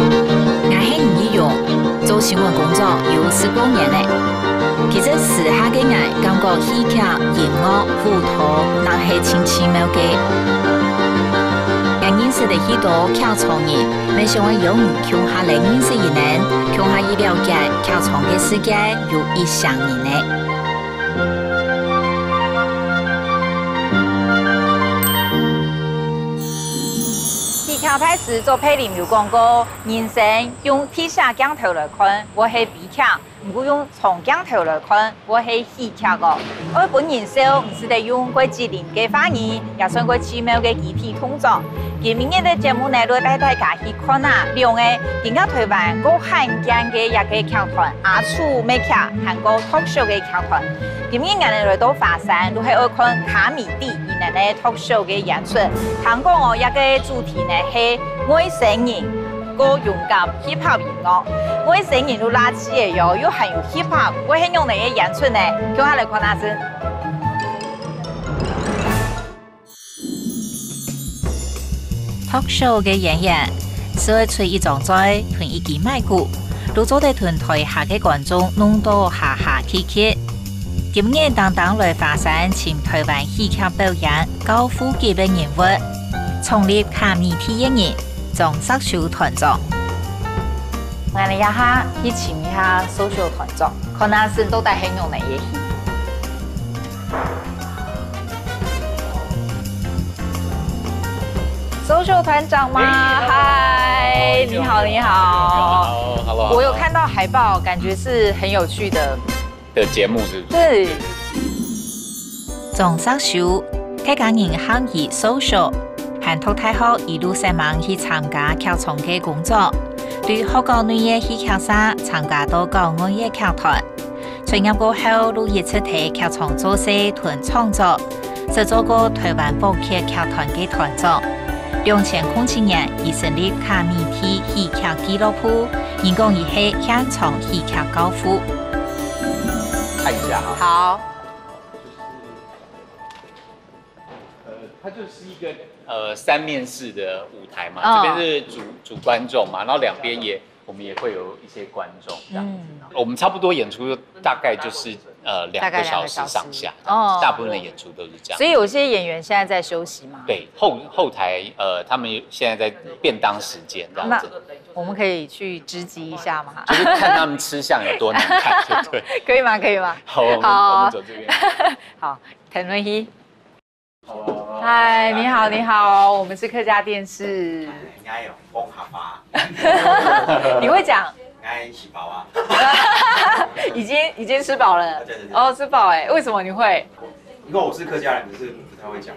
我是吴一勇，做新闻工作有10多年嘞。其实时下的我感觉戏剧、音乐、舞蹈，那是真奇妙的。我认识的许多剧场人，没想我用穷下来认识一人，穷下一了解剧场的世界有一项人呢。跳拍时做配音有广告，人生用天下镜头来看，我是悲剧；如果用长镜头来看，我是喜剧个。我本人少，唔是得用过机灵嘅发言，也算过奇妙嘅集体动作。今明日的节目呢，带大家去看下两个更加台湾高罕见嘅一个剧团——阿楚美剧，韩国 talk show 嘅剧团。今日我哋来到华山，都系爱看卡米蒂伊人嘅 talk show 嘅演出。韩国一个主题呢系外省人个勇敢 hip hop 音乐，外省人都垃圾嘅哟，又很有 hip hop。我係用嚟嘅演出呢，叫下嚟看下先。talk show 嘅演员是會吹一張嘴，吞一支麥克，都做得吞台下嘅觀眾弄到下下氣氣。今日當來華山請台灣戲劇表演高富基本人物，創立卡米蒂演員總色秀團長。我哋一下去請一下色秀團長，看下先到底係用嚟嘅戲。色秀團長嗎？嗨，你好，你好。Hello。我有看到海報，感覺是很有趣的節目，是不是？對。總色秀，客家人行以色秀，韓讀大學一路上網去參加劇場嘅工作，對學校女嘅戲劇社參加到校外嘅劇團。畢業過後，都一直喺劇場做事同創作，製作過台灣寶劇劇團嘅團長。2007年，已成立卡米蒂戲劇俱樂部，人工亦係現場戲劇高富。看一下哈。好。它就是一个3面式的舞台嘛，这边是主观众嘛，然后两边我们也会有一些观众这样子。我们差不多演出大概就是2个小时上下，大部分的演出都是这样。所以有些演员现在在休息吗？对，后台他们现在在便当时间这样子。我们可以去直击一下吗？就是看他们吃相有多难看，就对。可以吗？可以吗？好，我们走这边。好，陈瑞熙。嗨，你好，你好，我们是客家电视。我有講客話。你会讲？我吃飽啊。已經吃飽了。對。哦，吃飽哎，為什麼你會？因為我是客家人，可是不太會講。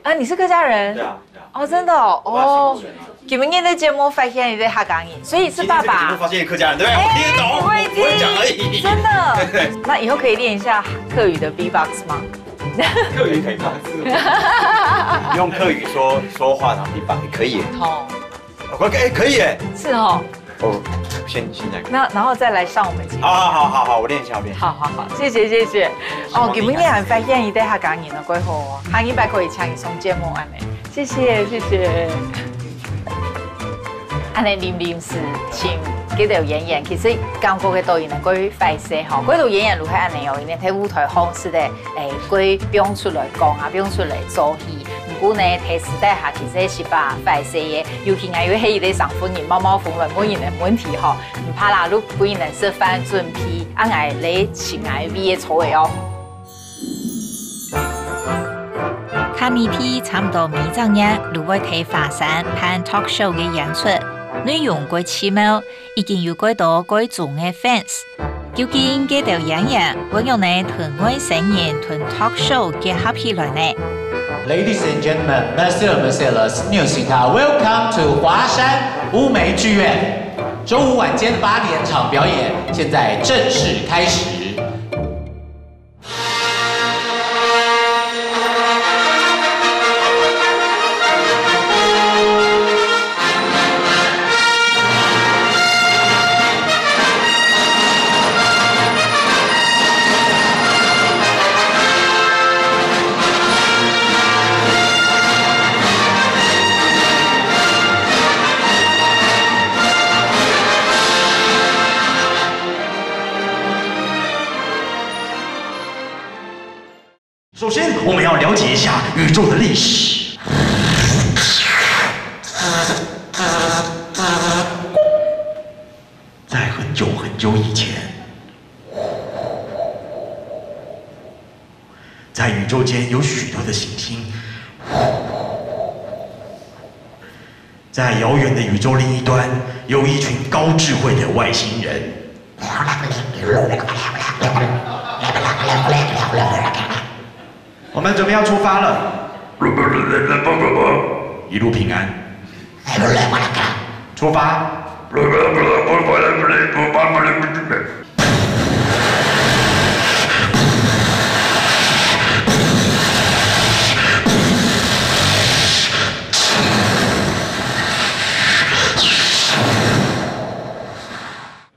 啊，你是客家人？對啊。哦，真的哦。哦。今日的節目發現你在客家人，所以是爸爸。節目發現客家人，對不對？我聽得懂，我會講而已。真的。對。那以後可以練一下客語的 B-box 嗎？客語可以嗎？用客語說話，然後你放也可以。哦。可以耶。是哦。哦，先來。那然後再來上我們節目。好，我練一下，好，謝謝。哦，今日人發現你在客家人啊，幾好哦。下禮拜可以請你上節目安尼。謝謝。安尼念是請幾條演員，其實感覺嘅導演係幾快勢吼，幾條演員如係安尼哦，因為喺舞台方式咧，幾表出來講啊，表出來做戲。不過呢，喺時代下其實是把快勢嘅，尤其係要喺啲上歡迎、貓風雲每人嘅問題吼，唔怕啦，如果人食飯準備，安愛你情愛味嘅錯嘅哦。卡米蒂差唔多每週日都會睇華山辦 talk show 嘅演出。內容鬼奇妙，已經有幾多幾眾嘅 fans。究竟幾條演員會用嚟同外省人同 talk show 結合起來呢 ？Ladies and gentlemen, Messieurs, New Singha, welcome to 華山烏梅劇院。周五晚間8點場表演，現在正式開始。我们要了解一下宇宙的历史。在很久很久以前，在宇宙间有许多的行星。在遥远的宇宙另一端，有一群高智慧的外星人。我们准备要出发了，一路平安。出发。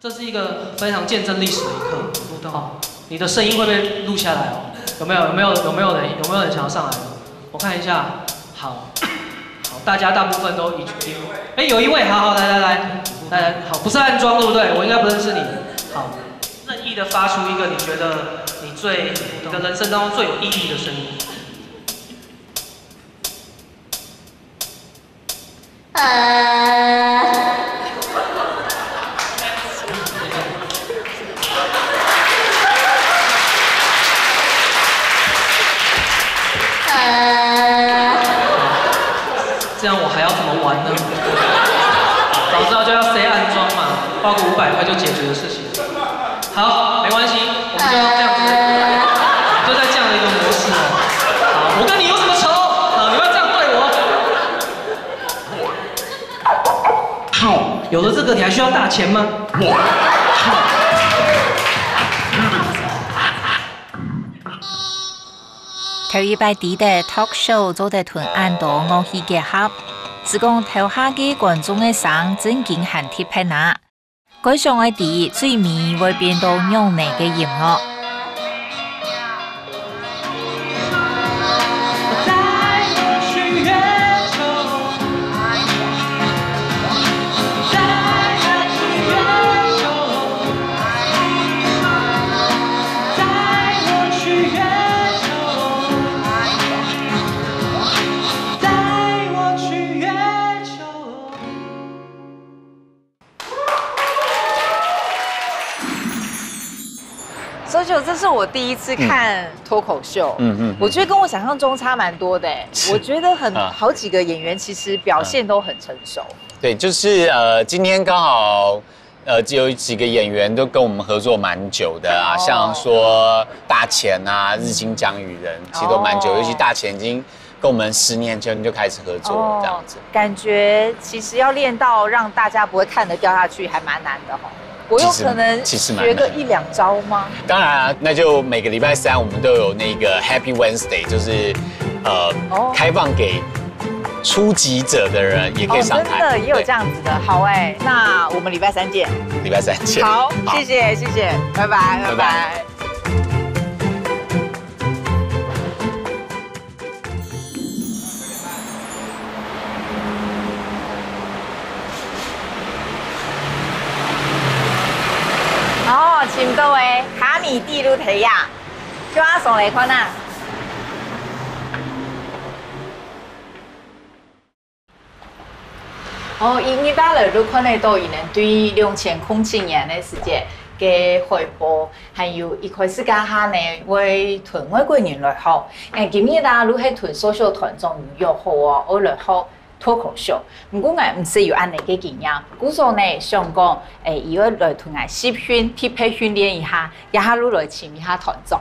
这是一个非常见证历史的一刻，录到你的声音会被录下来哦。有没有人想要上来？我看一下，好，大家大部分都有一位，好，来，好，不是暗装对不对？我应该不认识你。好，任意的发出一个你觉得你的人生当中最有意义的声音。这样我还要怎么玩呢？早知道就要 say 暗装嘛，花个500块就解决的事情。好，没关系，我们就要这样子，就在这样的一个模式哦。好，我跟你有什么仇？好，你不要这样对我。好，有了这个，你还需要大钱吗？頭一擺啲嘅 talk show 做得同按到樂器結合，是講台下嘅觀眾嘅聲真經很貼合呐。改上嘅啲最尾會變到用嚟嘅音樂。19，这是我第一次看脱口秀，我觉得跟我想象中差蛮多的。我觉得好几个演员其实表现都很成熟。对，就是今天刚好有几个演员都跟我们合作蛮久的啊，像说大钱啊、日清江雨人，其实都蛮久，尤其大钱已经跟我们10年前就开始合作了，这样子。感觉其实要练到让大家不会看得掉下去，还蛮难的哈。我有可能学个1、2招吗？当然啊，那就每个礼拜3我们都有那个 Happy Wednesday， 就是开放给初级者的人也可以上台。真的也有这样子的，好哎，那我们礼拜3见。礼拜3见。好，谢谢，拜拜。请各位卡米蒂路提亚，叫我送来看啊。因为大家都看得到，伊能对2007年的时间嘅汇报，还有一开始家下呢会团外国人来好，今日大家如喺团 social 团中约好哦，我来好。脱口秀，不过我唔是有安尼嘅经验，故所呢想讲，伊要来同我适配训练一下，也下路来请一下团长。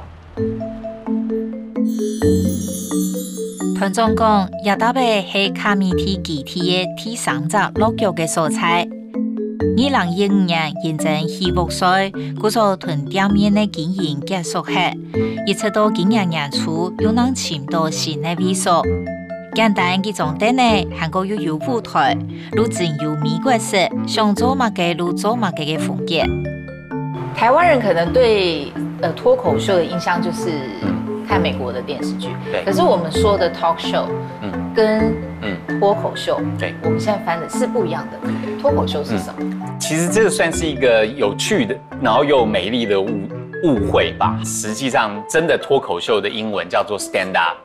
团长讲，亚达贝系卡米蒂集体嘅第3集落脚嘅所在。2015年认真希望赛，故所团店面嘅经营结束后，一直到今年年初又能请到新嘅位所。简单嘅重点呢，韩国又有舞台，如真有美国式，想做乜嘅如做乜嘅风格。台湾人可能对脱口秀的印象就是看美国的电视剧，可是我们说的 talk show，跟脱口秀，对，我们现在翻的是不一样的。脱口秀是什么？其实这个算是一个有趣的，然后又美丽的误会吧。实际上，真的脱口秀的英文叫做 stand up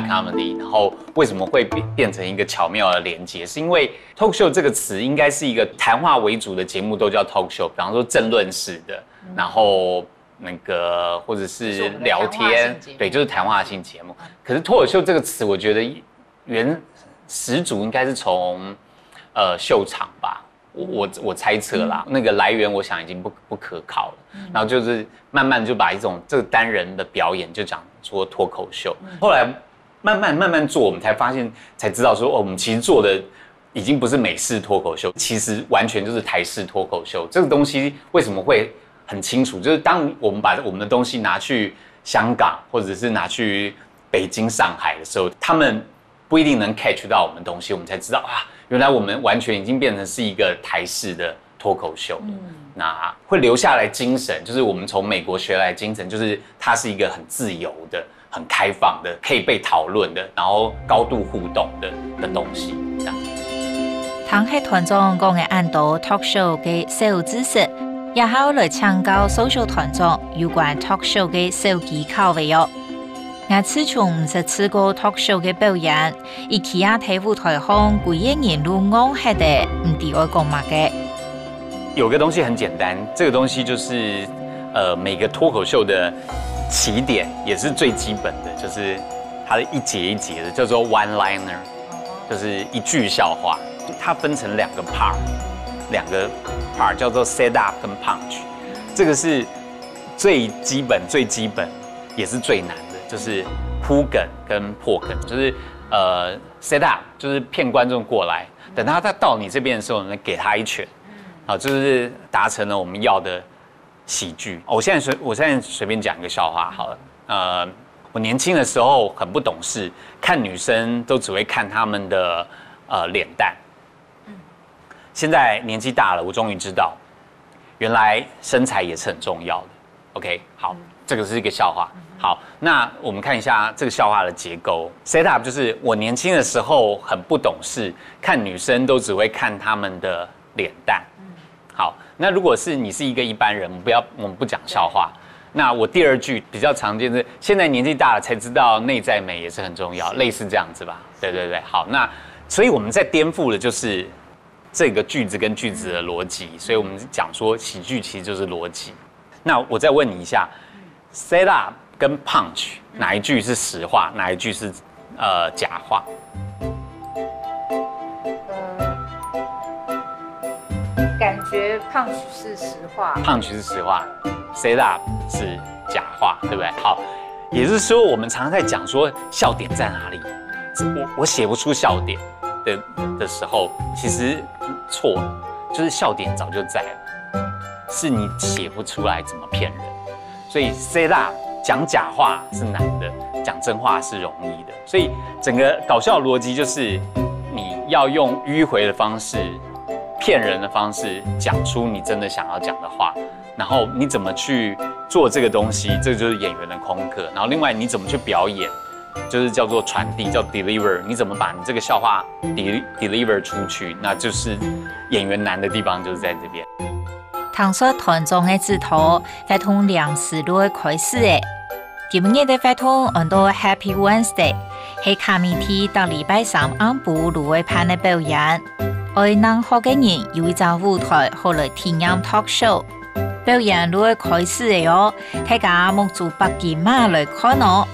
comedy， 然后为什么会变成一个巧妙的连接？是因为 talk show 这个词应该是一个谈话为主的节目都叫 talk show， 比方说政论式的，然后那个或者是聊天，对，就是谈话性节目。可是脱口秀这个词，我觉得始祖应该是从秀场吧。我猜测啦，那个来源我想已经不可考了。然后就是慢慢就把一种这个单人的表演就讲说脱口秀。后来慢慢做，我们才发现才知道说我们其实做的已经不是美式脱口秀，其实完全就是台式脱口秀。这个东西为什么会很清楚？就是当我们把我们的东西拿去香港或者是拿去北京、上海的时候，他们不一定能 catch 到我们的东西，我们才知道啊。原来我们完全已经变成是一个台式的脱口秀了。那会留下来精神，就是我们从美国学来的精神，就是它是一个很自由的、很开放的、可以被讨论的，然后高度互动的东西。这样。唐系团长讲的按到 talk show 嘅小知識，也好來請教 social 團長有關 talk show 嘅小技巧嘅喲。我自從唔是試過 talk show 嘅表演，以其他睇舞台上幾個人都講係的，唔知我講乜嘅。有個東西很簡單，這個東西就是每個脫口秀的起點，也是最基本的，就是它的一節一節的，叫做 one liner， 就是一句笑話。它分成兩個 part 叫做 set up 跟 punch， 這個是最基本，也是最難的。就是鋪梗跟破梗，就是 set up， 就是騙觀眾過來，等他到你這邊的時候呢，給他一拳，好，就是達成了我們要的喜劇。我現在隨便講一個笑話好了，我年輕的時候很不懂事，看女生都只會看她們的臉蛋，現在年紀大了，我終於知道，原來身材也是很重要的。OK， 好，這個是一個笑話。好，那我們看一下這個笑話的結構。Set up 就是我年輕的時候很不懂事，看女生都只會看她們的臉蛋。好，那如果是你是一個一般人，我們不講笑話。那我第二句比較常見是，現在年紀大了才知道內在美也是很重要，類似這樣子吧？對對對，好，那所以我們在顛覆的就是這個句子跟句子的邏輯，所以我們講說喜劇其實就是邏輯。那我再問你一下 ，set up 跟 punch 哪一句是實話，哪一句是假話？感覺 punch 是實話 ，punch 是實話 ，set up 是假話，對不對？好，也就是說，我們常常在講說笑點在哪裡，我寫不出笑點的時候，其實錯了，就是笑點早就在了，是你寫不出來怎麼騙人。所以 set up 講假話是難的，講真話是容易的。所以整個搞笑邏輯就是你要用迂迴的方式、騙人的方式講出你真的想要講的話，然後你怎麼去做這個東西，這就是演員的功課。然後另外你怎麼去表演，就是叫做傳遞，叫 deliver。你怎麼把你這個笑話 deliver 出去，那就是演員難的地方就是在這邊。唐說團長嘅指導係從兩時路開始嘅，今日嘅發通按到 Happy Wednesday， 係卡米蒂到禮拜三暗晡路會拍嘅表演。愛能學嘅人有一個舞台可來體驗 talk show， 表演路會開始嘅哦，大家目做北京馬來看哦。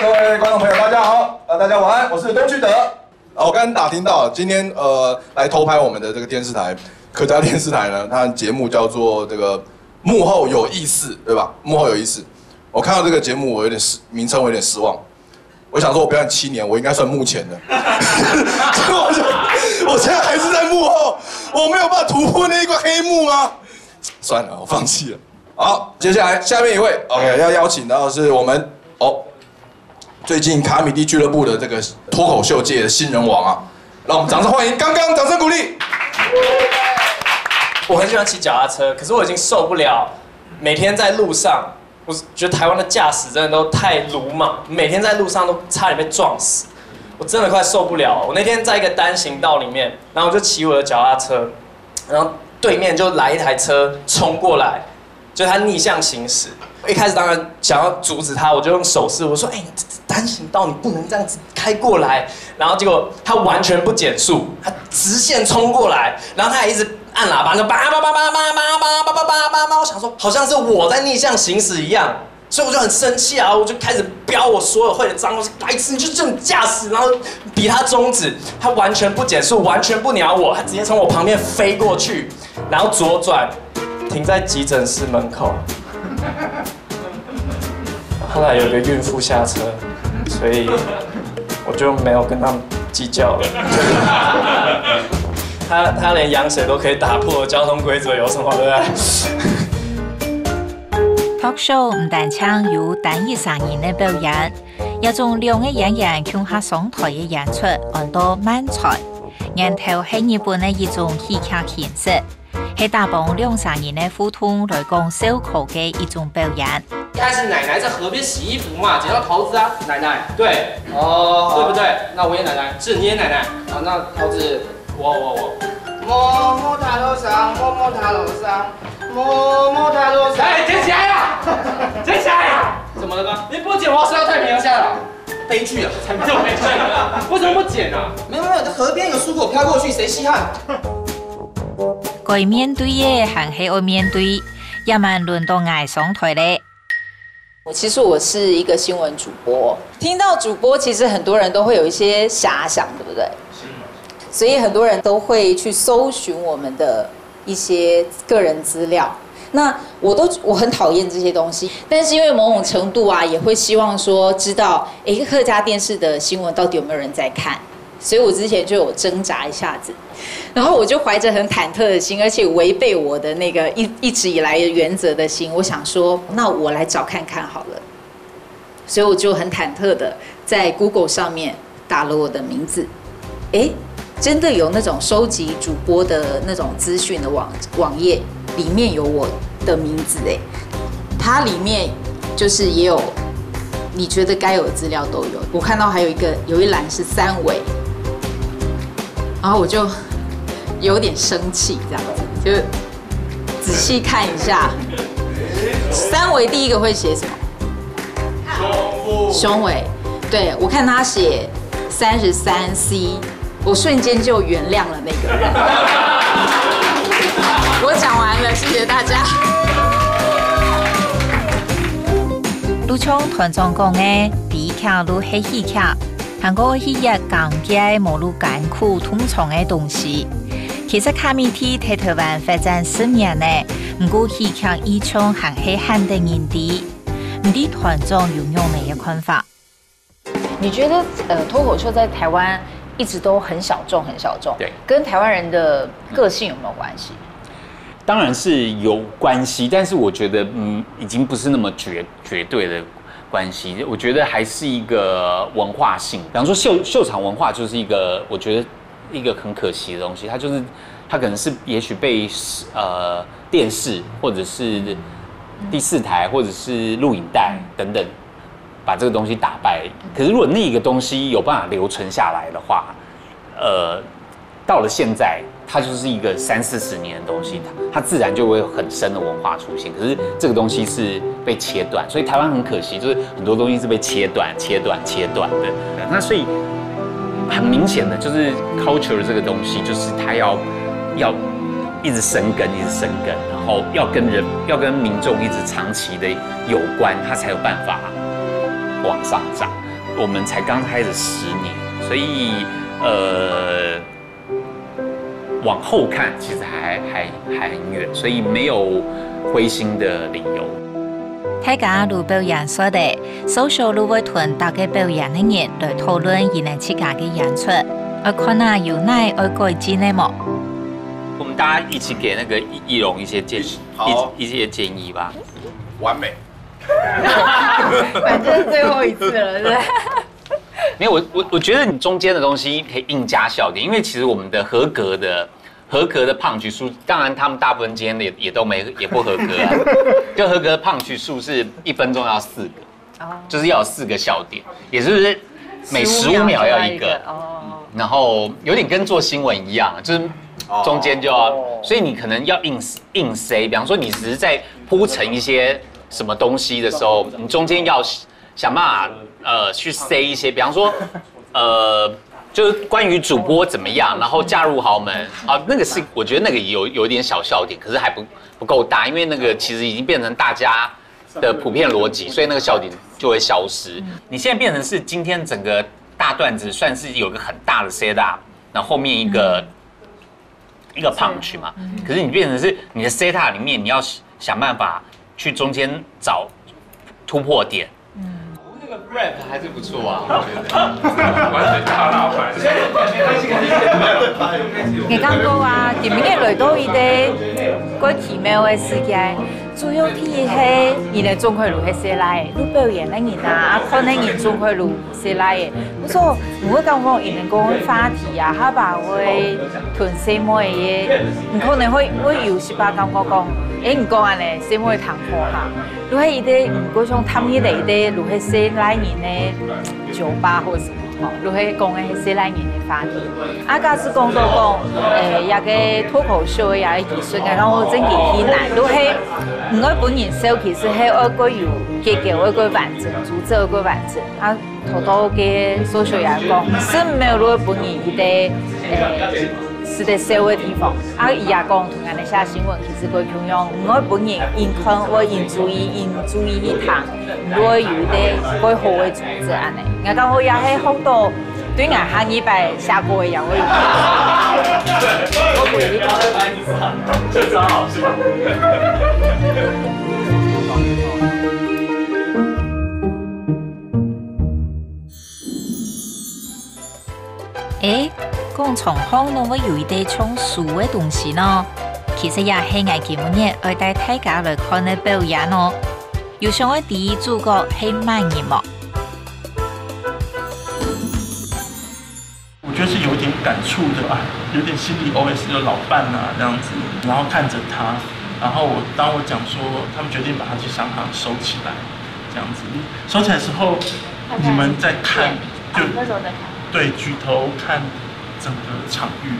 各位观众朋友，大家好，大家晚安，我是东旭德。我刚刚打听到，今天来偷拍我们的这个电视台，客家电视台呢，它的节目叫做这个幕后有意思，对吧？幕后有意思。我看到这个节目，我有点名称我有点失望。我想说，我表演7年，我应该算幕前的，我现在还是在幕后，我没有办法突破那一关黑幕吗？算了，我放弃了。好，接下来下面一位 ，OK， 要邀请到的是我们最近卡米蒂俱乐部的这个脱口秀界的新人王啊，让我们掌声欢迎刚刚，掌声鼓励。我很喜欢骑脚踏车，可是我已经受不了每天在路上。我觉得台湾的驾驶真的都太鲁莽，每天在路上都差点被撞死，我真的快受不了了。我那天在一个单行道里面，然后我就骑我的脚踏车，然后对面就来一台车冲过来，就他逆向行驶。一开始当然想要阻止他，我就用手势我说：“哎，单行道你不能这样子开过来。”然后结果他完全不减速，他直线冲过来，然后他还一直按喇叭，就叭叭叭叭叭叭叭叭叭叭叭。我想说，好像是我在逆向行驶一样，所以我就很生气啊，我就开始飙我所有会的脏话，说白痴，你就这种驾驶，然后比他中指，他完全不减速，完全不鸟我，他直接从我旁边飞过去，然后左转，停在急诊室门口。后来有个孕妇下车，所以我就没有跟他们计较了。他连羊水都可以打破交通规则，有什么对不对 ？Talk show 唔但唱有单一聲音嘅表演，有種兩個演員共下上台嘅演出，按到漫才。然後係日本嘅一種戲劇形式，係搭幫兩聲音嘅互動來講燒烤嘅一種表演。一開始奶奶在河邊洗衣服嘛，撿到桃子啊，奶奶，對，哦，對不對？那我也奶奶，是你也奶奶，啊，那桃子，我，摸摸塔樓上，摸摸塔樓上，摸摸塔樓上，哎，撿起來呀，撿起來呀！怎麼了嗎？你不撿，我要睡到太平洋下了。悲劇啊！才叫悲劇啊！為什麼不撿啊？沒有，河邊有蔬果飄過去，誰稀罕？該面對嘅還係要面對，也蠻輪到我上台咧。其實我是一個新聞主播，聽到主播，其實很多人都會有一些遐想，對不對？所以很多人都會去搜尋我們的一些個人資料。那我很討厭這些東西，但是因為某種程度啊，也會希望說知道，客家電視的新聞到底有沒有人在看，所以我之前就有掙扎一下子，然後我就懷着很忐忑的心，而且違背我的那個一直以來的原則的心，我想說，那我來找看看好了，所以我就很忐忑的在 Google 上面打了我的名字，真的有那種收集主播的那種資訊的網頁，裡面有我的名字它裡面就是也有你覺得該有的資料都有。我看到還有一欄是三維，然後我就有點生氣，這樣子就仔細看一下，三維第一個會寫什麼？胸圍，對，我看他寫33C。我瞬間就原諒了那個人。我講完了，謝謝大家。陸聰團長講嘅比較都係戲劇，韓國戲劇講嘅無路艱苦通常嘅東西。其實卡米蒂喺台灣發展10年呢，唔過戲劇依唱還係限定人啲，唔啲團長擁有哪個看法？你覺得脫口秀在台灣一直都很小眾，很小眾。對，跟台灣人的個性有沒有關係？當然是有關係，但是我覺得，已經不是那麼絕對的關係。我覺得還是一個文化性。比方說秀場文化就是一個，我覺得一個很可惜的東西。它可能是也許被電視或者是第4台或者是錄影帶等等，把這個東西打敗。可是如果那個東西有辦法留存下來的話，到了現在，它就是一個30-40年的東西，它自然就會有很深的文化出現。可是這個東西是被切斷，所以台灣很可惜，就是很多東西是被切斷的。那所以很明顯的，就是 culture 這個東西，就是它要一直生根，然後要跟民眾一直長期的有關，它才有辦法往上漲。我們才剛開始10年，所以往後看其實還很遠，所以沒有灰心的理由。大家如表演所的，少數如會團大嘅表演的人來討論而能自家嘅演出，而看下有哪要改進的冇？我們大家一起給那個奕龍一些建議吧。完美。反正是最後一次了，對不對？沒有，我覺得你中間的東西可以硬加笑點，因為其實我們的合格的合格的胖曲数，当然他们大部分今天也都也不合格啊。就合格的胖曲数是1分钟要4个，就是要有4个笑点，也就是每15秒要1个。然后有点跟做新闻一样，就是中间就要，所以你可能要硬塞。比方说你只是在铺陈一些什么东西的时候，你中间要想办法去塞一些，比方说就是关于主播怎么样，然后嫁入豪门啊，那个是我觉得那个有一点小笑点，可是还不够大，因为那个其实已经变成大家的普遍逻辑，所以那个笑点就会消失。你现在变成是今天整个大段子算是有一个很大的 set up， 然后后面一个 punch 嘛，可是你变成是你的 set up 里面你要想办法去中间找突破点。那个 rap 还是不错啊，我觉得。完全大老板。我感觉啊，今日来到伊个奇妙的世界，主要睇係伊個中快路係寫來的，你表演的人啊，看的人中快路寫來的。我說我感覺伊能講話題啊，他把我屯什麼嘢，唔可能會有時把感覺講，唔講安尼，什麼會談破下。如果伊啲唔過想探伊哋啲，如係寫來人的酒吧或什麼。如係講嘅係寫來人的話題，啊，假使講到講，一個脫口秀嘅一個技術，然後真係幾難。如係唔愛本人寫，其實係愛個有結構愛個完整，組織愛個完整。啊，好多嘅所學人講，是沒有如果本人伊啲是在寫嘅地方，啊，伊也講同人哋寫新聞，其實佢咁樣，唔愛本人應看或應注意去談，如果有啲佢好嘅組織安尼。我感覺也係好多對外行業擺下過嘅人會。我回你講，這招好笑。講從康攏會有一啲從書嘅東西呢，其實也係我今日要帶大家來看嘅表演哦。有想我第一主角係乜嘢麼？我觉得是有点感触的啊，有点心理 OS 的老伴啊这样子，然后看着他，然后当我讲说他们决定把他去商行收起来，这样子收起来的时候，你们在看就对举头看整个场域。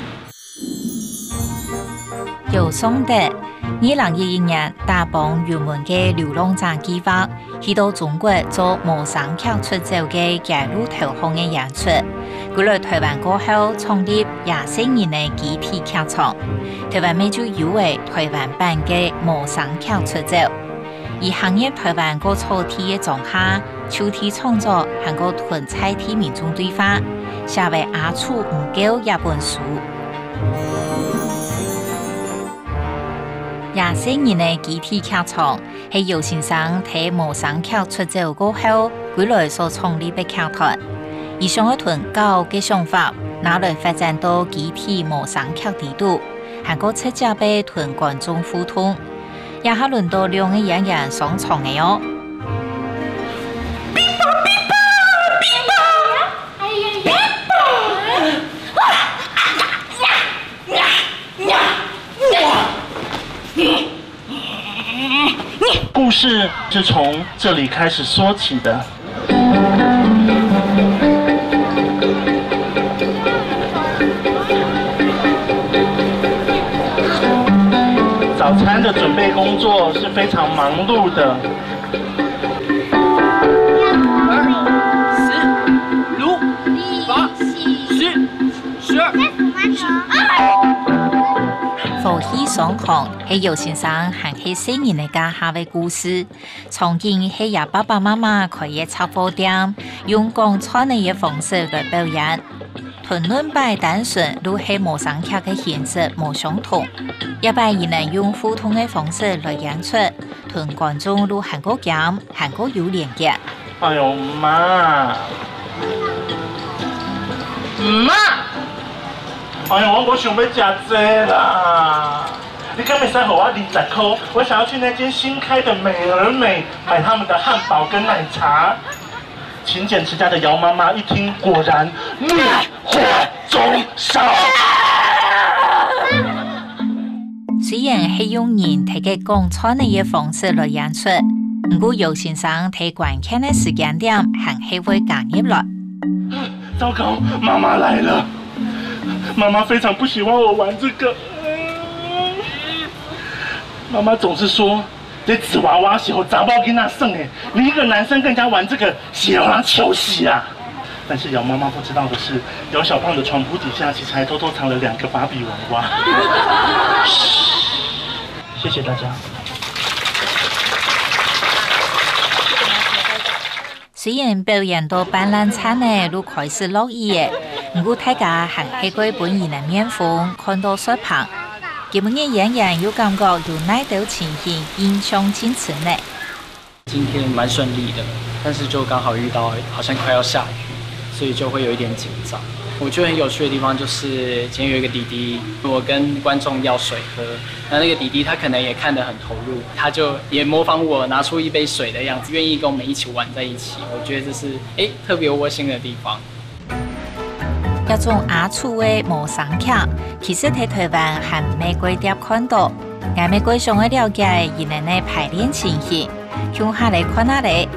由宋德2011年大幫原本嘅流浪者計劃，去到中國做無聲劇出走嘅街路投降嘅演出。佢來台灣過後，創立24年嘅集體劇場。台灣咪就有為台灣版嘅無聲劇出走。而行業台灣個草地嘅狀下，秋天創作韓國屯菜地民眾對話，寫為阿處唔夠一本書。24年嘅集體劇場係姚先生睇無聲劇出走過後，歸來所創立嘅劇團。而上一團舊嘅想法，拿來發展到集體無聲劇地度，韓國直接被同觀眾互動，也係輪到兩個演員上場嘅哦。故事是從這裡開始說起的。早餐的準備工作是非常忙碌的。佛喜雙行係姚先生行起4年嘅家下嘅故事，從前係由爸爸媽媽開嘅雜貨店，用講穿嘅方式來表演。屯論擺單純，都係無聲劇嘅形式無相同，一擺亦能用互動嘅方式來演出，同觀眾都韓國感，韓國有連結。哎呦媽！媽！哎呀，我想要吃這啦！你可不可以給我20塊？我想要去那間新開的美而美買他們的漢堡跟奶茶。勤儉持家的姚媽媽一聽，果然怒火中燒。虽然是用人提嘅讲穿嘅方式来演出，不过尤先生睇观看嘅时间点还是会加入来。糟糕，妈妈来了！妈妈非常不喜欢我玩这个。妈妈总是说，这纸娃娃是和杂包囡仔剩诶，你一个男生跟人家玩这个，是要让球洗啊！但是姚妈妈不知道的是，姚小胖的床铺底下其实还偷偷藏了2个芭比娃娃。谢谢大家。虽然表演到半烂餐呢，都开始落雨嘅，不过大家还是可以本人的面风看到水旁。基本嘅演员有感觉有哪道情形印象深刻呢？今天蛮顺利的，但是就刚好遇到好像快要下雨，所以就会有一点紧张。我觉得很有趣的地方就是今天有一个弟弟，我跟观众要水喝，那个弟弟他可能也看得很投入，他就也模仿我拿出一杯水的样子，愿意跟我们一起玩在一起。我觉得这是特别窝心的地方。一种阿厝的无声剧，其实喺台湾和美国碟看到，我美国上嘅了解人哋嘅排练情形，向下嚟看下嚟。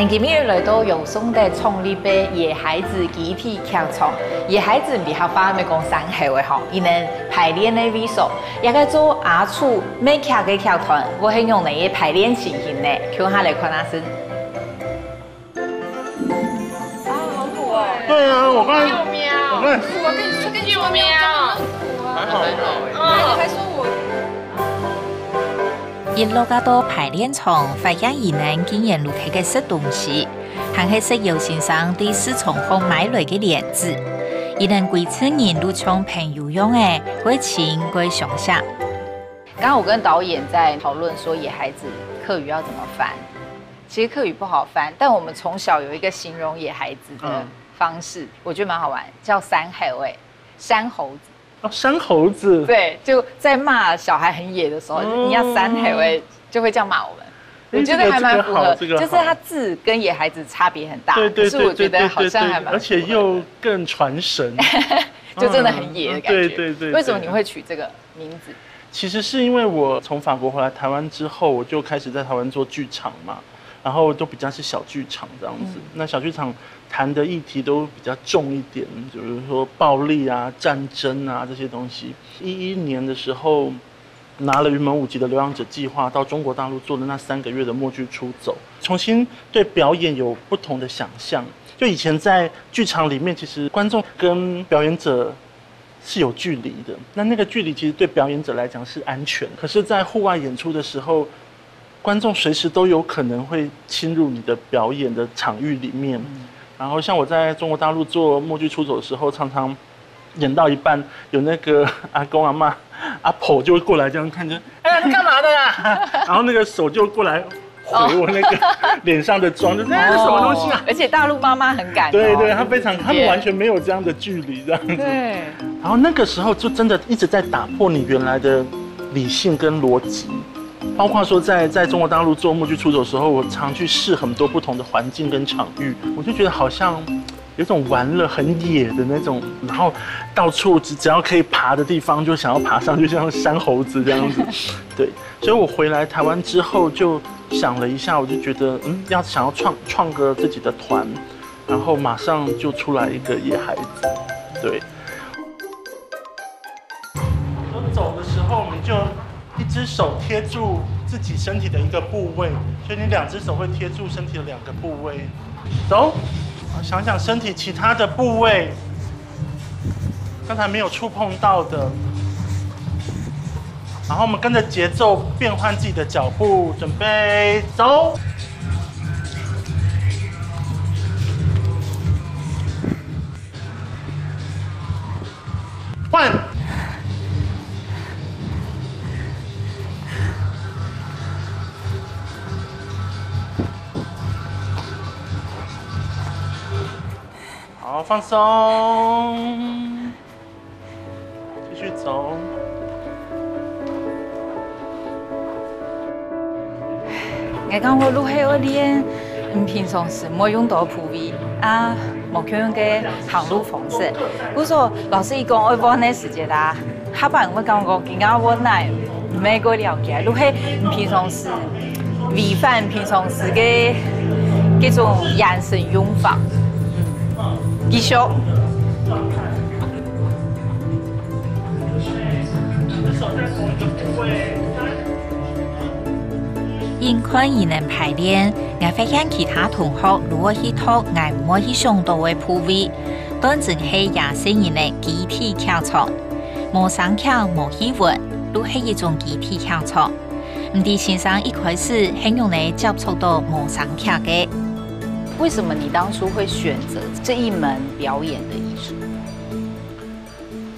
今日来到永松的创立的野孩子集体剧场，野孩子比较发咪讲3岁的吼，伊能排练的位数，也个做阿厝美剧的剧团，我係用嚟排练情形呢，叫下嚟看下先。啊，好可爱！对啊，我刚才我跟你说跟有喵，还好你还说我。一路到到排练场，发现伊能竟然录起嘅食东西，还係食姚先生對四重峰買來嘅蓮子。伊能規次人都像朋友樣誒，會親會相像。剛剛我跟導演在討論說野孩子客語要怎麼翻，其實客語不好翻，但我們從小有一個形容野孩子的方式，我覺得蠻好玩，叫山猴子。哦，山猴子。对，就在骂小孩很野的时候，你要山猴子就会这样骂我们。我觉得还蛮符合，就是它字跟野孩子差别很大，可是我觉得好像还蛮，而且又更传神，就真的很野的感觉。对。为什么你会取这个名字？其实是因为我从法国回来台湾之后，我就开始在台湾做剧场嘛，然后都比较是小剧场这样子。那小剧场谈的议题都比较重一点，比如说暴力啊、战争啊这些东西。2011年的时候，拿了云门舞集的流浪者计划，到中国大陆做了那3个月的默剧出走，重新对表演有不同的想象。就以前在剧场里面，其实观众跟表演者是有距离的，那个距离其实对表演者来讲是安全。可是，在户外演出的时候，观众随时都有可能会侵入你的表演的场域里面。然后像我在中国大陆做默剧出走的时候，常常演到一半，有那个阿公阿嬷、阿婆就会过来这样看着，哎呀，你干嘛的啦？然后那个手就过来回我那个脸上的妆，就是什么东西啊？而且大陆妈妈很敢，对，他们完全没有这样的距离这样子。对。然后那个时候就真的一直在打破你原来的理性跟逻辑。包括说在中国大陆做默剧出走的时候，我常去试很多不同的环境跟场域，我就觉得好像有种玩了很野的那种，然后到处只要可以爬的地方就想要爬上去，像山猴子这样子。对，所以我回来台湾之后就想了一下，我就觉得想要创个自己的团，然后马上就出来一个野孩子。对，走的时候你就一只手贴住自己身体的一个部位，所以你2只手会贴住身体的2个部位。走，想想身体其他的部位，刚才没有触碰到的。然后我们跟着节奏变换自己的脚步，准备走。换。好，放松，继续走。我讲我如何练，平常时冇用到铺位啊，冇用嘅行路方式。我说老师伊讲我往那时间啦，下班我讲我更加我乃没个了解，如何平常时违反平常时嘅嗰种眼神用法，继续。因看伊能排练，我发现其他同学如果去读我唔可去上到嘅铺位，當真係也是因嘅集體劇場，冇上課冇去玩，都係一種集體劇場。唔知先生一開始係用嚟接觸到冇上課嘅。为什么你当初会选择这一门表演的艺术？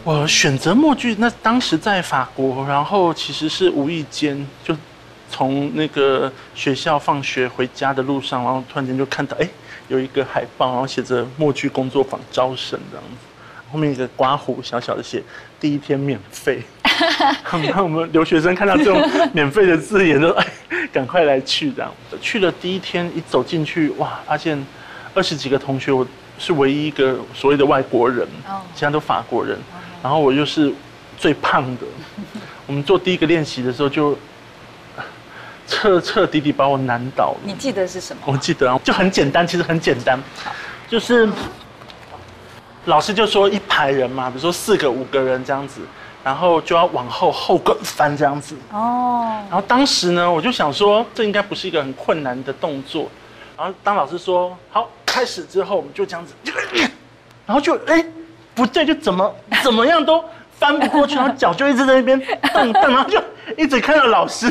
我选择默剧，那当时在法国，然后其实是无意间就从那个学校放学回家的路上，然后突然间就看到，有一个海报，然后写着默剧工作坊招生这样子，后面一个刮胡小小的写第一天免费。让我们留学生看到这种免费的字眼，就赶快来去这样。去了第一天，一走进去，哇，发现20几个同学，我是唯一一个所谓的外国人，其他都法国人，然后我又是最胖的。我们做第一个练习的时候就彻底把我难倒了。你记得是什么？我记得啊，就很简单，其实很简单，就是老师就说一排人嘛，比如说4个、5个人这样子。然后就要往后滚翻这样子哦。然后当时呢，我就想说，这应该不是一个很困难的动作。然后当老师说好开始之后，我们就这样子，然后就不对，就怎么样都翻不过去，然后脚就一直在那边蹬，然后就一直看到老师，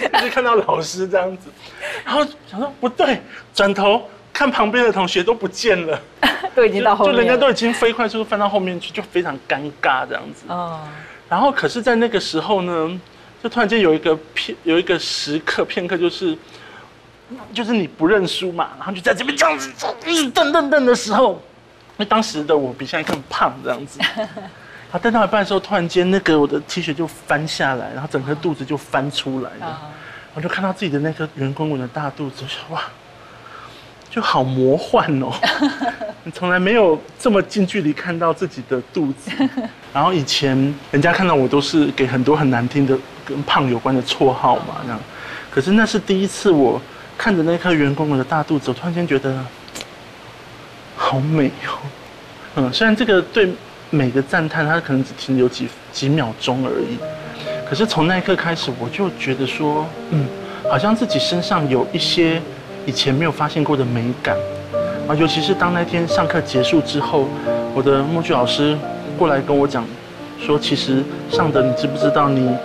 这样子。然后想说不对，转头看旁边的同学都不见了，都已经到后面了，就人家都已经飞快速度翻到后面去，就非常尴尬这样子。哦。然后，可是，在那个时候呢，就突然间有一个时刻片刻，就是你不认输嘛，然后就在这边这样子一直蹬的时候，因为当时的我比现在更胖这样子，然后蹬到一半的时候，突然间那个我的 T 恤就翻下来，然后整个肚子就翻出来了，我就看到自己的那颗圆滚滚的大肚子，我说哇，就好魔幻哦！你从来没有这么近距离看到自己的肚子。然后以前人家看到我都是给很多很难听的跟胖有关的绰号嘛，这样。可是那是第一次我看着那颗圆滚滚的大肚子，我突然间觉得好美哦。虽然这个对美的赞叹，它可能只停留几秒钟而已。可是从那一刻开始，我就觉得说，好像自己身上有一些以前没有发现过的美感。啊，尤其是当那天上课结束之后，我的默剧老师过来跟我讲，说其实尚德，你知不知道你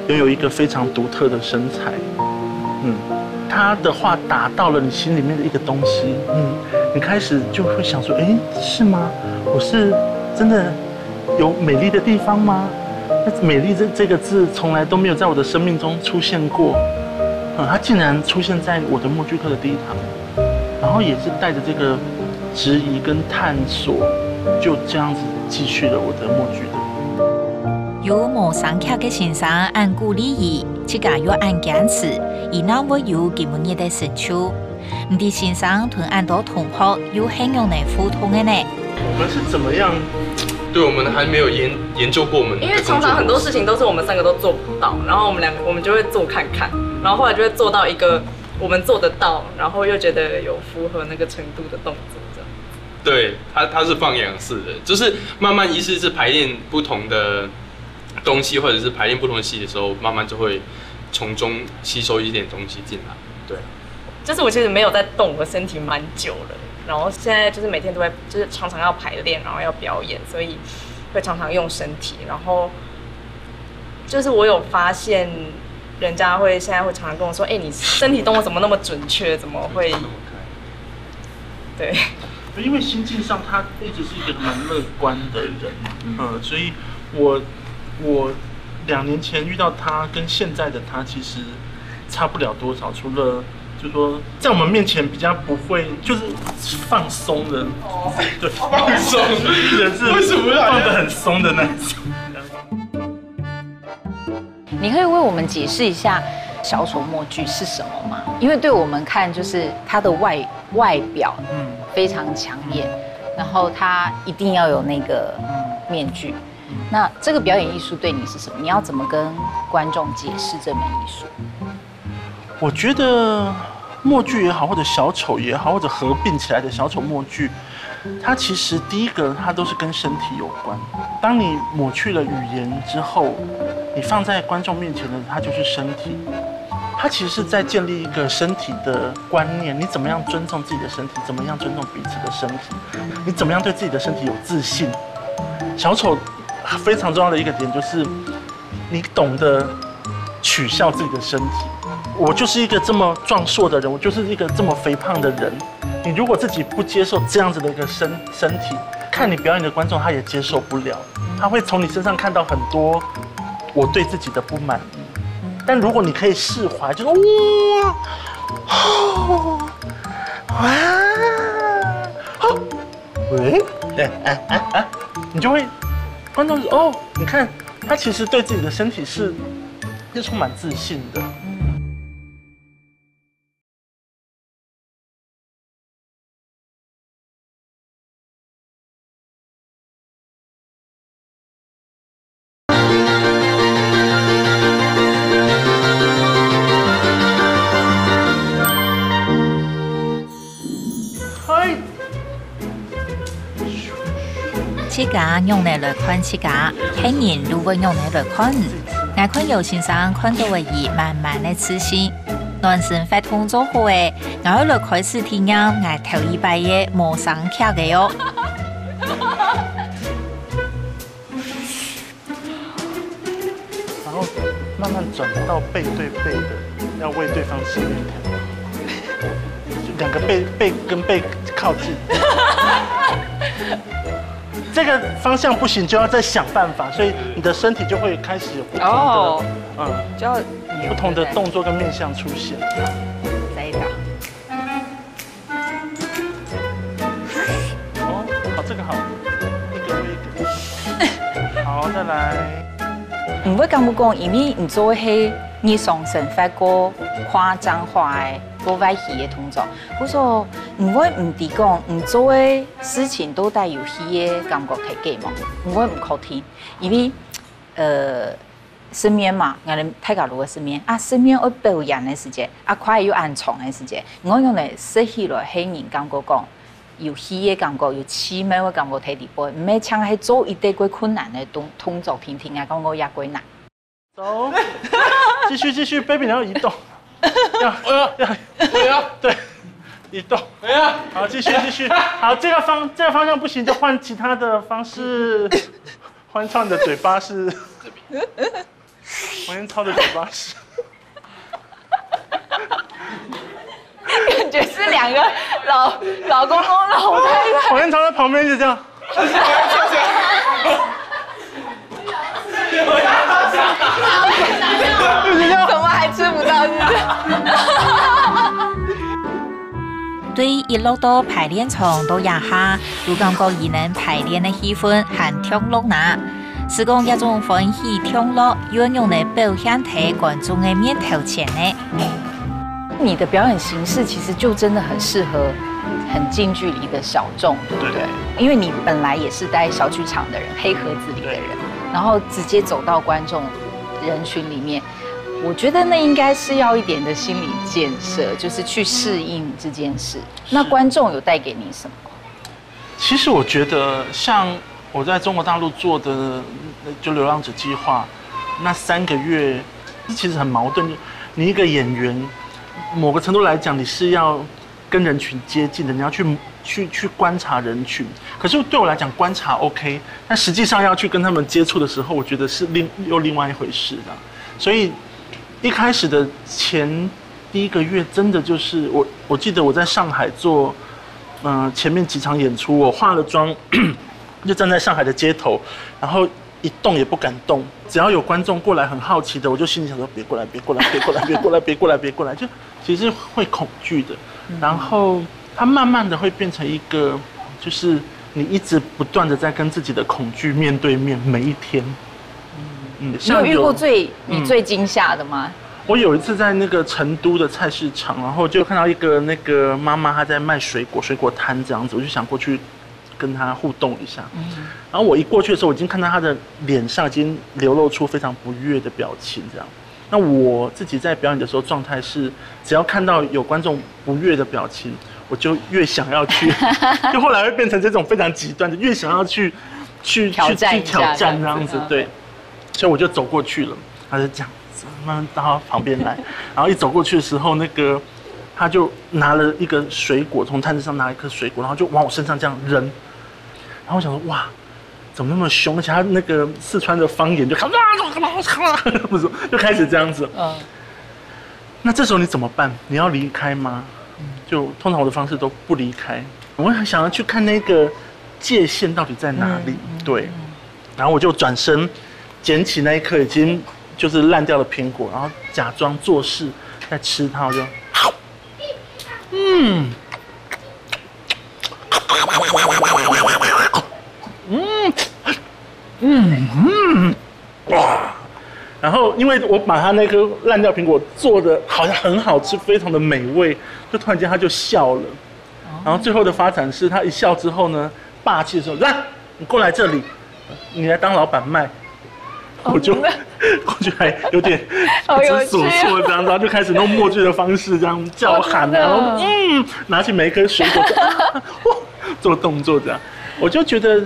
拥有一个非常独特的身材？他的话打到了你心里面的一个东西，你开始就会想说，是吗？我是真的有美丽的地方吗？那美丽这个字从来都没有在我的生命中出现过，它竟然出现在我的默剧课的第一堂。然后也是带着这个质疑跟探索，就这样子继续了我的默剧的。有冇上課嘅先生按鼓勵伊，自家要按堅持，而那會有基本嘅成就。唔知先生同按多同學有很用嚟互通嘅呢？我們是怎麼樣？对，我們還沒有研究過我們。因為常常很多事情都是我們3個都做不到，然後我們就會做看看，然後後來就會做到一個。我们做得到，然后又觉得有符合那个程度的动作，这样。对，它是放羊式的，就是慢慢一次次排练不同的东西，或者是排练不同的戏的时候，慢慢就会从中吸收一点东西进来。对，就是我其实没有在动我的身体蛮久了，然后现在就是每天都会，就是常常要排练，然后要表演，所以会常常用身体，然后就是我有发现。人家现在会常常跟我说，你身体动作怎么那么准确？怎么会？对，因为心境上他一直是一个蛮乐观的人，所以我2年前遇到他跟现在的他其实差不了多少，除了就是说在我们面前比较不会就是放松的，对，放松，人是为什么放得很松的那种。你可以为我们解释一下小丑默剧是什么吗？因为对我们看就是它的外表非常抢眼，然后它一定要有那个面具。那这个表演艺术对你是什么？你要怎么跟观众解释这门艺术？我觉得默剧也好，或者小丑也好，或者合并起来的小丑默剧，它其实第一个它都是跟身体有关。当你抹去了语言之后，你放在观众面前的它就是身体。它其实是在建立一个身体的观念，你怎么样尊重自己的身体，怎么样尊重彼此的身体，你怎么样对自己的身体有自信。小丑非常重要的一个点就是，你懂得取笑自己的身体。我就是一个这么壮硕的人，我就是一个这么肥胖的人。你如果自己不接受这样子的一个身体，看你表演的观众他也接受不了，他会从你身上看到很多我对自己的不满意。但如果你可以释怀，就是喂，你就会，观众哦，你看他其实对自己的身体是充满自信的。自家用嚟来看自家，听人如果用嚟来看，我看有先生看到嘅伊慢慢的自信，男生发动作好嘅，我来开始体验我头一摆嘅陌生客嘅哟。然后慢慢转到背对背的，要为对方吃面条，两个背跟背靠近。这个方向不行，就要再想办法，所以你的身体就会开始有不同的，就要不同的动作跟面向出现。再一条。哦，好，这个好，一个一个。好，再来。唔會咁講，因為唔做係日常生活個誇張化嘅。個外戲嘅動作，我說唔會唔啲講，唔做嘅事情都帶有戲嘅感覺睇嘅嘛，唔會唔好聽，因為身邊嘛，我哋睇下路嘅身邊啊，身邊我表演嘅時節，啊快要暗藏嘅時節，我用嚟設起來係人感覺講有戲嘅感覺，有奇妙嘅感覺睇啲波，唔係像係做一啲過困難嘅動作，聽聽啊，講我也過難。走，繼續 ，baby， 然後移動。要，对，移动，好，继续，好，这个方向不行，就换其他的方式。黄超你的嘴巴是，黄超的嘴巴是，感觉是两个老公公老太太。黄超在旁边就这样。怎麼還吃不到？對一路到排練場到夜下，如感覺伊能排練的氣氛很跳落呐。是講一種歡喜跳落，運用嚟表現喺觀眾的面頭前呢。你的表演形式其實就真的很適合很近距離的小眾，對不對？因為你本來也是待小劇場的人，黑盒子裡的人，然後直接走到觀眾人群裡面。我覺得那應該是要一點的心理建設，就是去適應這件事。那觀眾有帶給你什麼？其實我覺得，像我在中國大陸做的就流浪者計劃，那3個月其實很矛盾。你一個演員，某個程度來講，你是要跟人群接近的，你要去觀察人群。可是對我來講，觀察 OK， 但實際上要去跟他們接觸的時候，我覺得是另外一回事的。所以一開始的第1個月，真的就是我記得我在上海做，前面幾場演出，我化了妝，就站在上海的街頭，然後一動也不敢動，只要有觀眾過來很好奇的，我就心裡想說別過來，別過來，別過來，別過來，別過來，別過來，就其实会恐惧的，然后它慢慢的会变成一个，就是你一直不断的在跟自己的恐惧面对面，每一天。你有遇过你最惊吓的吗？我有一次在那个成都的菜市场，然后就看到一个那个妈妈，她在卖水果摊这样子，我就想过去跟她互动一下。然后我一过去的时候，我已经看到她的脸上已经流露出非常不悦的表情，这样。那我自己在表演的时候状态是，只要看到有观众不悦的表情，我就越想要去，就后来会变成这种非常极端的，越想要去挑战这样子，对。所以我就走过去了，他就这样子慢慢到他旁边来，然后一走过去的时候，那个他就拿了一个水果，从摊子上拿了一颗水果，然后就往我身上这样扔，然后我想说哇，怎么那么凶？而且他那个四川的方言就就开始这样子。那这时候你怎么办？你要离开吗？就通常我的方式都不离开，我很想要去看那个界限到底在哪里。对，然后我就转身。捡起那一颗已经就是烂掉的苹果，然后假装做事在吃它，我就，哇！然后因为我把它那颗烂掉苹果做的好像很好吃，非常的美味，就突然间他就笑了，然后最后的发展是他一笑之后呢，霸气的说：“来，你过来这里，你来当老板卖。”我就还有点不知所措这样，然后就开始用默剧的方式这样叫喊，然后拿起每一颗水果做动作这样，我就觉得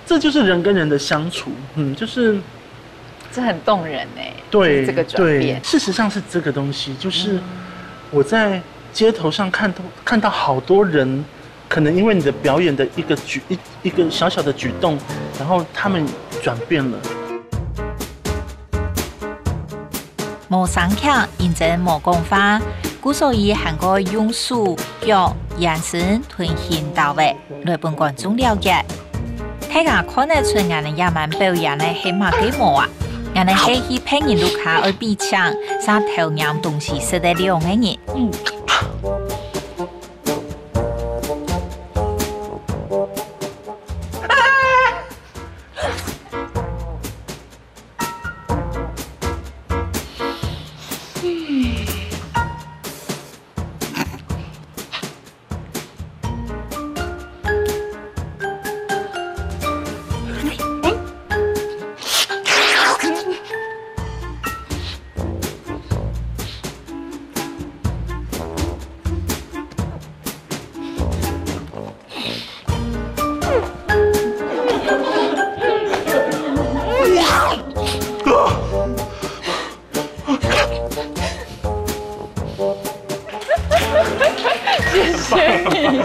这就是人跟人的相处，就是这很动人哎。对，这个转变，事实上是这个东西，就是我在街头上看到好多人，可能因为你的表演的一个小小的举动，然后他们转变了。无三强认真无讲话，故所以韩国用手、脚、眼神吞行到位，来本观众了解。大家看得出俺的野蛮表演的係乜幾模啊？俺哋係去騙人路卡而比搶，啥頭樣東西識得了嘅人。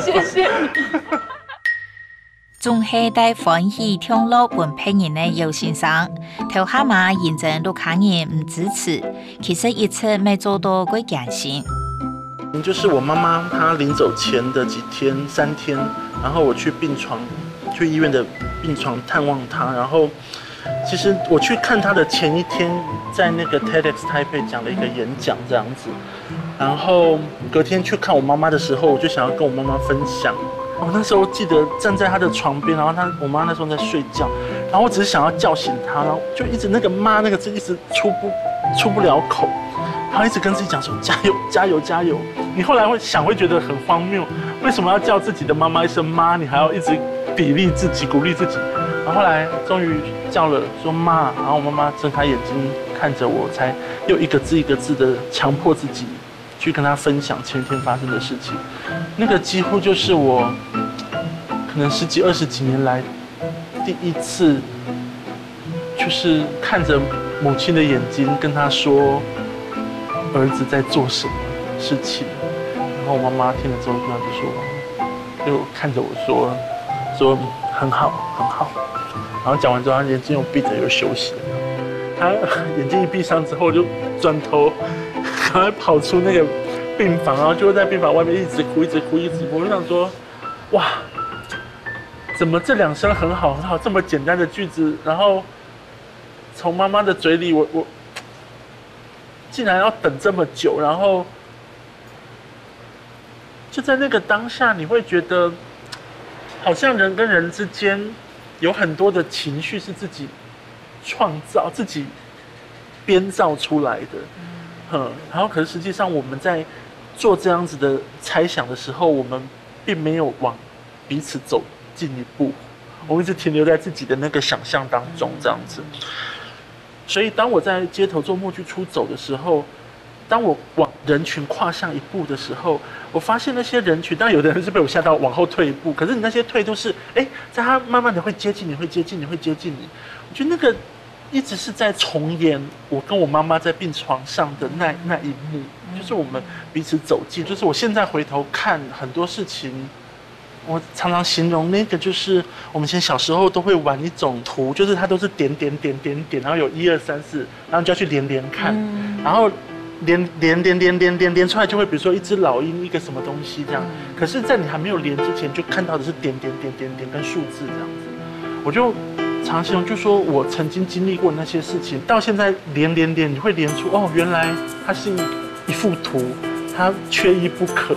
谢谢你。仲係帶歡喜聽落本配人的有先生，頭下嘛認真錄卡人唔支持，其實一直沒做到過艱辛。就是我媽媽她臨走前的幾天3天，然後我去醫院的病床探望她，然後其實我去看她的前一天，在那個 TEDx 台北講了一個演講這樣子，然後隔天去看我媽媽的時候，我就想要跟我媽媽分享。我那時候記得站在她的床邊，然後我媽那時候在睡覺，然後我只是想要叫醒她，然後就一直那個媽那個字一直出不了口，然後一直跟自己講說加油加油加油。你後來會覺得很荒謬，為什麼要叫自己的媽媽一聲媽，你還要一直砥礪自己鼓勵自己？然後後來終於叫了說媽，然後我媽媽睜開眼睛看着我，才又一個字一個字的強迫自己去跟她分享前天發生的事情。那個幾乎就是我可能10幾20幾年來第一次，就是看着母親的眼睛跟她說兒子在做什麼事情。然後我媽媽聽了之後就看着我說很好很好。然後講完之後，她眼睛又閉着又休息了。她眼睛一閉上之後，就轉頭趕快跑出那個病房，然後就在病房外面一直哭一直哭一直哭。我就想說，哇，怎麼這2聲很好很好這麼簡單的句子，然後從媽媽的嘴裡我竟然要等這麼久，然後就在那个当下，你会觉得好像人跟人之间有很多的情绪是自己创造、自己编造出来的。然后可是实际上我们在做这样子的猜想的时候，我们并没有往彼此走进一步，我们一直停留在自己的那个想象当中这样子。所以当我在街头做默剧出走的时候，当我往人群跨向一步的时候，我发现那些人群，当然有的人是被我吓到往后退一步，可是你那些退都是，在他慢慢的会接近你，会接近你，会接近你。我觉得那个一直是在重演我跟我妈妈在病床上的那一幕，就是我们彼此走近。就是我现在回头看很多事情，我常常形容那个就是我们以前小时候都会玩一种图，就是它都是点，然后有1、2、3、4，然后你就要去连看，然后连出来就会，比如说一只老鹰，一个什么东西这样。可是，在你还没有连之前，就看到的是点跟数字这样子。我就常形容，就说我曾经经历过那些事情，到现在连，你会连出原来它是一幅图，它缺一不可。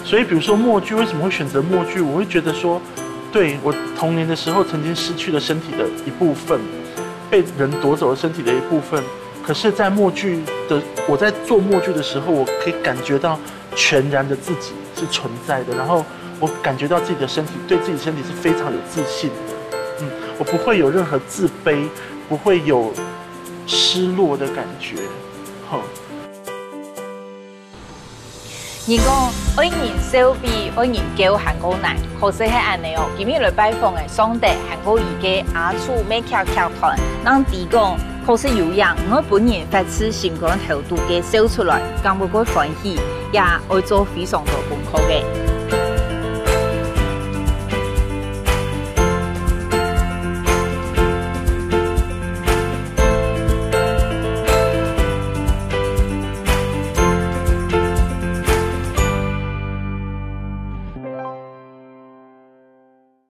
所以，比如说默剧，为什么会选择默剧？我会觉得说，对我童年的时候曾经失去了身体的一部分，被人夺走了身体的一部分。可是，在我在做默剧的时候，我可以感觉到全然的自己是存在的，然后我感觉到自己的身体，对自己身体是非常有自信的。我不会有任何自卑，不会有失落的感觉。你讲爱人手臂，爱人叫韩国奶，可是係安尼哦。今日來拜訪嘅雙地韓國瑜嘅阿楚美劇劇團，咱提供可是有樣，我本人發出成功頭度嘅笑出來，感覺佢歡喜，也愛做非常多功課嘅。